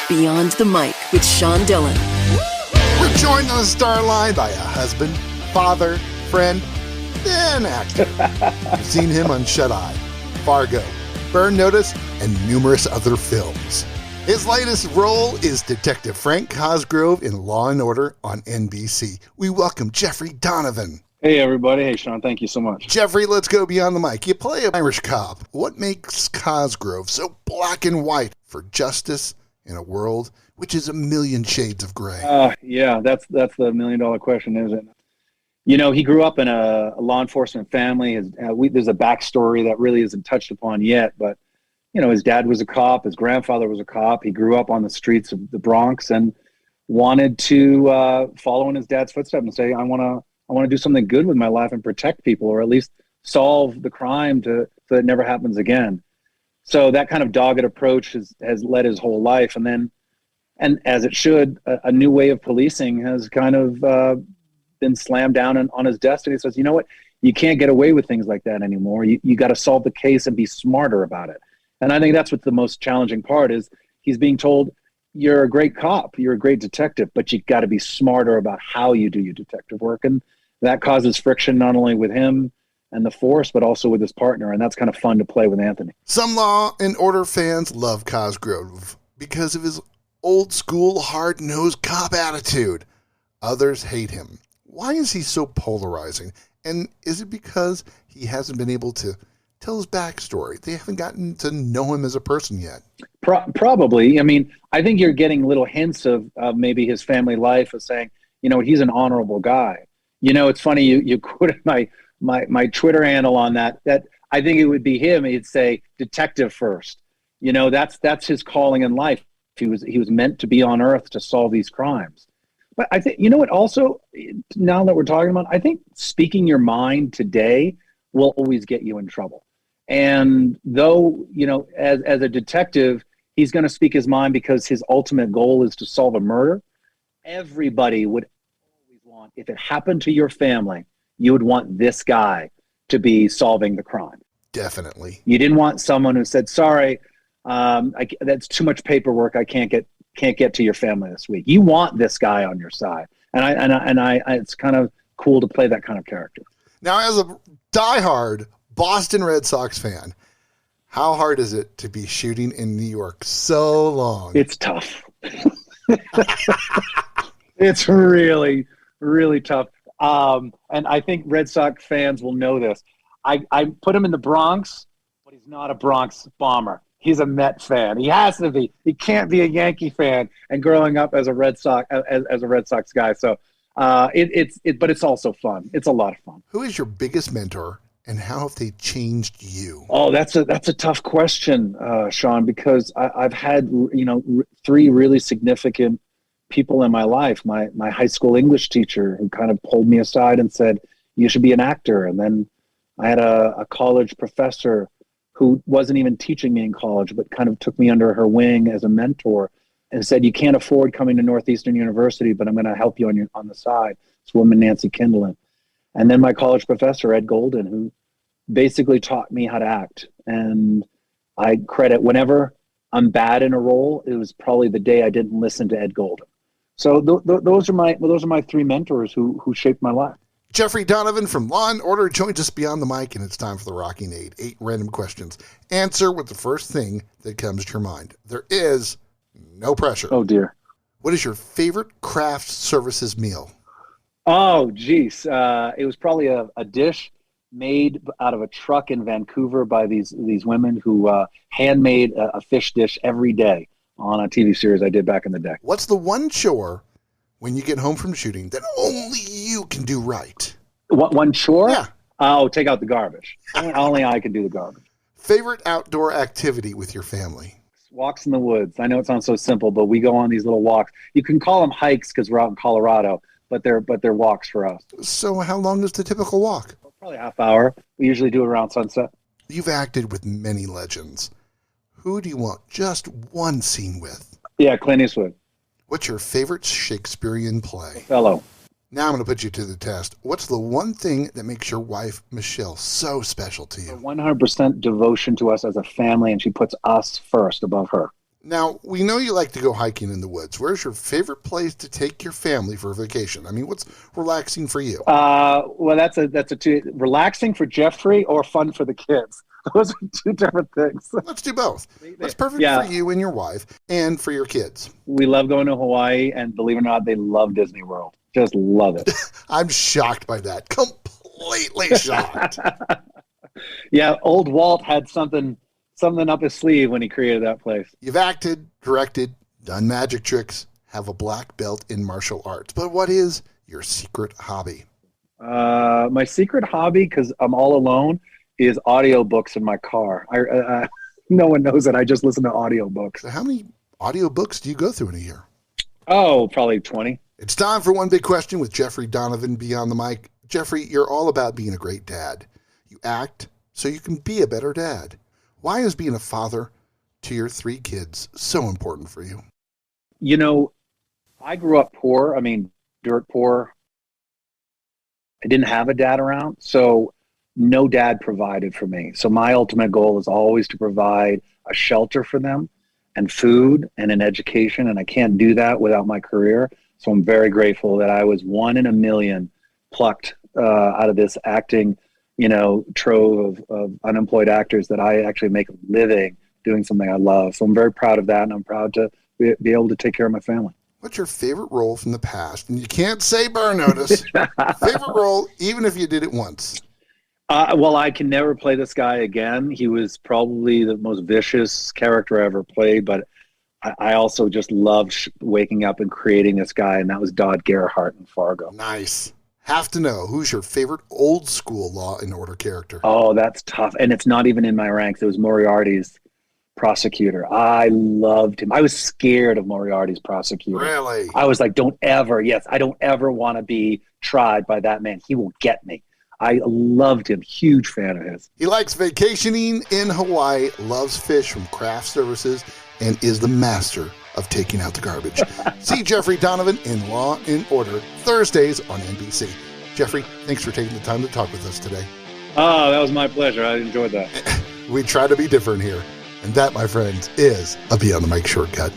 Beyond the Mic with Sean Dillon. We're joined on the star line by a husband, father, friend, and actor. You've seen him on Shut Eye, Fargo, Burn Notice, and numerous other films. His latest role is Detective Frank Cosgrove in Law & Order on NBC. We welcome Jeffrey Donovan. Hey, everybody. Hey, Sean. Thank you so much. Jeffrey, let's go beyond the mic. You play an Irish cop. What makes Cosgrove so black and white for justice in a world which is a million shades of gray? Yeah, that's the million-dollar question, isn't it? You know, he grew up in a law enforcement family. There's a backstory that really isn't touched upon yet, but, you know, his dad was a cop. His grandfather was a cop. He grew up on the streets of the Bronx and wanted to follow in his dad's footsteps and say, I want to do something good with my life and protect people, or at least solve the crime so it never happens again. So that kind of dogged approach has led his whole life. And as it should, a new way of policing has kind of been slammed down on his desk. And he says, you know what? You can't get away with things like that anymore. You got to solve the case and be smarter about it. And I think that's what the most challenging part is. He's being told, you're a great cop, you're a great detective, but you got to be smarter about how you do your detective work. And that causes friction not only with him and the force, but also with his partner. And that's kind of fun to play with Anthony. Some Law & Order fans love Cosgrove because of his old school, hard-nosed cop attitude. Others hate him. Why is he so polarizing? And is it because he hasn't been able to tell his backstory? They haven't gotten to know him as a person yet. Probably. I mean, I think you're getting little hints of maybe his family life of saying, you know, he's an honorable guy. You know, it's funny, you quoted my Twitter handle on that I think it would be him. He'd say detective first. You know, that's his calling in life. He was meant to be on earth to solve these crimes. But I think, you know what, also, now that we're talking about, I think speaking your mind today will always get you in trouble. And though, you know, as a detective, he's going to speak his mind because his ultimate goal is to solve a murder. Everybody would always want, if it happened to your family, you would want this guy to be solving the crime. Definitely. You didn't want someone who said, sorry, that's too much paperwork. I can't get to your family this week. You want this guy on your side. And I it's kind of cool to play that kind of character. Now, as a diehard Boston Red Sox fan, how hard is it to be shooting in New York so long? It's tough. It's really, really tough. And I think Red Sox fans will know this. I put him in the Bronx, but he's not a Bronx Bomber. He's a Met fan. He has to be. He can't be a Yankee fan. And growing up as a Red Sox guy, so but it's also fun. It's a lot of fun. Who is your biggest mentor, and how have they changed you? Oh, that's a tough question, Sean, because I've had, you know, three really significant people in my life. My high school English teacher, who kind of pulled me aside and said, you should be an actor. And then I had a college professor who wasn't even teaching me in college, but kind of took me under her wing as a mentor and said, you can't afford coming to Northeastern University, but I'm going to help you on the side. This woman, Nancy Kindlin. And then my college professor, Ed Golden, who basically taught me how to act. And I credit, whenever I'm bad in a role, it was probably the day I didn't listen to Ed Golden. So those are my three mentors who shaped my life. Jeffrey Donovan from Law & Order joins us beyond the mic, and it's time for the Rocking Aid. 8 random questions. Answer with the first thing that comes to your mind. There is no pressure. Oh, dear. What is your favorite craft services meal? Oh, geez. It was probably a dish made out of a truck in Vancouver by these women who handmade a fish dish every day on a TV series I did back in the day. What's the one chore when you get home from shooting that only you can do right? One chore? Yeah. Oh, take out the garbage. Only I can do the garbage. Favorite outdoor activity with your family? Walks in the woods. I know it sounds so simple, but we go on these little walks. You can call them hikes because we're out in Colorado, but they're walks for us. So how long is the typical walk? Probably a half hour. We usually do it around sunset. You've acted with many legends. Who do you want just one scene with? Yeah, Clint Eastwood. What's your favorite Shakespearean play? Othello. Now I'm going to put you to the test. What's the one thing that makes your wife, Michelle, so special to you? 100% devotion to us as a family, and she puts us first above her. Now, we know you like to go hiking in the woods. Where's your favorite place to take your family for a vacation? I mean, what's relaxing for you? Well, that's a two, relaxing for Jeffrey or fun for the kids. Those are two different things. Let's do both. What's perfect for you and your wife and for your kids? We love going to Hawaii, and believe it or not, they love Disney World. Just love it. I'm shocked by that. Completely shocked. Yeah, old Walt had something up his sleeve when he created that place. You've acted, directed, done magic tricks, have a black belt in martial arts. But what is your secret hobby? My secret hobby, because I'm all alone, is audiobooks in my car. No one knows that I just listen to audiobooks. So how many audiobooks do you go through in a year? Oh, probably 20. It's time for One Big Question with Jeffrey Donovan beyond the mic. Jeffrey, you're all about being a great dad. You act so you can be a better dad. Why is being a father to your 3 kids so important for you? You know, I grew up poor. I mean, dirt poor. I didn't have a dad around, so no dad provided for me. So my ultimate goal is always to provide a shelter for them and food and an education, and I can't do that without my career. So I'm very grateful that I was 1 in a million plucked out of this acting, trove of unemployed actors, that I actually make a living doing something I love. So I'm very proud of that, and I'm proud to be able to take care of my family. What's your favorite role from the past? And you can't say Burn Notice. Favorite role, even if you did it once. Well, I can never play this guy again. He was probably the most vicious character I ever played, but I also just loved waking up and creating this guy, and that was Dodd Gerhardt in Fargo. Nice. Have to know, who's your favorite old school Law and Order character? Oh, that's tough. And it's not even in my ranks. It was Moriarty's prosecutor. I loved him. I was scared of Moriarty's prosecutor. Really? I was like, I don't ever want to be tried by that man. He will get me. I loved him. Huge fan of his. He likes vacationing in Hawaii, loves fish from craft services, and is the master of taking out the garbage. See Jeffrey Donovan in Law and Order, Thursdays on NBC. Jeffrey, thanks for taking the time to talk with us today. Oh, that was my pleasure. I enjoyed that. We try to be different here. And that, my friends, is a Beyond the Mic shortcut.